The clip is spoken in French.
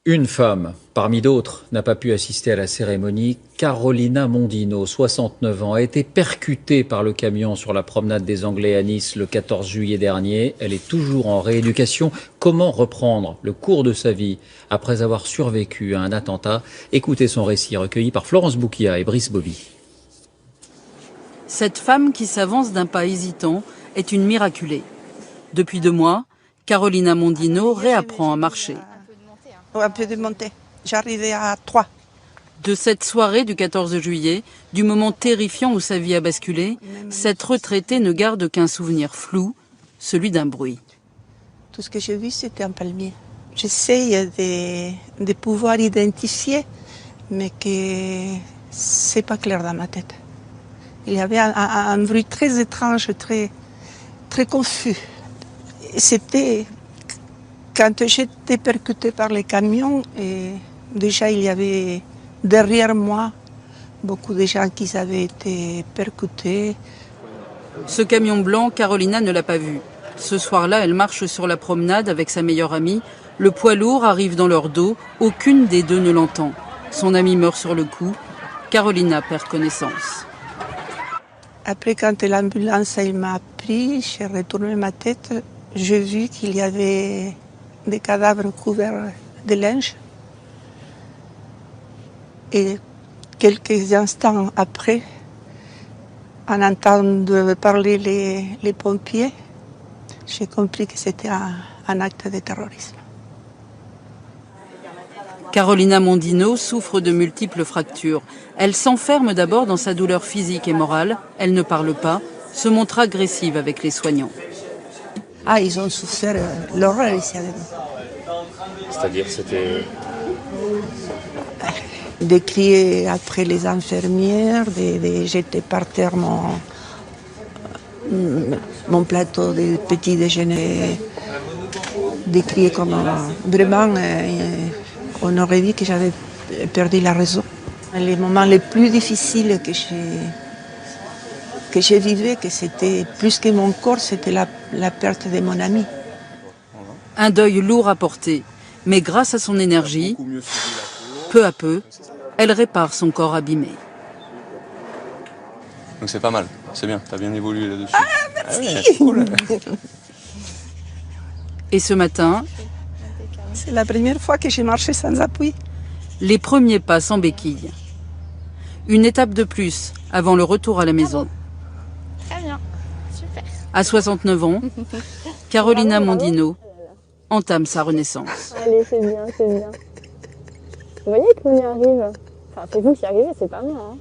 Une femme, parmi d'autres, n'a pas pu assister à la cérémonie. Carolina Mondino, 69 ans, a été percutée par le camion sur la promenade des Anglais à Nice le 14 juillet dernier. Elle est toujours en rééducation. Comment reprendre le cours de sa vie après avoir survécu à un attentat? Écoutez son récit recueilli par Florence Bouquia et Brice Bobby. Cette femme qui s'avance d'un pas hésitant est une miraculée. Depuis 2 mois, Carolina Mondino réapprend à marcher. Un peu de montée. J'arrivais à 3. De cette soirée du 14 juillet, du moment terrifiant où sa vie a basculé, cette retraitée ne garde qu'un souvenir flou, celui d'un bruit. Tout ce que j'ai vu, c'était un palmier. J'essaye de pouvoir identifier, mais que c'est pas clair dans ma tête. Il y avait un bruit très étrange, très confus. C'était quand j'étais percutée par les camions, et déjà il y avait derrière moi beaucoup de gens qui avaient été percutés. Ce camion blanc, Carolina ne l'a pas vu. Ce soir-là, elle marche sur la promenade avec sa meilleure amie. Le poids lourd arrive dans leur dos. Aucune des deux ne l'entend. Son amie meurt sur le coup. Carolina perd connaissance. Après, quand l'ambulance m'a pris, j'ai retourné ma tête. J'ai vu qu'il y avait des cadavres couverts de linge. Et quelques instants après, en entendant parler les pompiers, j'ai compris que c'était un acte de terrorisme. Carolina Mondino souffre de multiples fractures. Elle s'enferme d'abord dans sa douleur physique et morale. Elle ne parle pas, se montre agressive avec les soignants. Ah, ils ont souffert l'horreur ici avec nous. C'est-à-dire, c'était... De crier après les infirmières, de jeter par terre mon plateau de petit déjeuner, de crier comme vraiment, on aurait dit que j'avais perdu la raison. Les moments les plus difficiles que j'ai vécu, que c'était plus que mon corps, c'était la perte de mon ami. Un deuil lourd à porter, mais grâce à son énergie, peu à peu, elle répare son corps abîmé. Donc c'est pas mal, c'est bien, t'as bien évolué là-dessus. Ah, merci. C'est cool. Et ce matin, C'est la première fois que j'ai marché sans appui. les premiers pas sans béquille. Une étape de plus avant le retour à la maison. Très bien, super. À 69 ans, Carolina Mondino entame sa renaissance. Allez, c'est bien, c'est bien. Vous voyez qu'on y arrive. Enfin, c'est vous qui arrivez, c'est pas moi. Hein.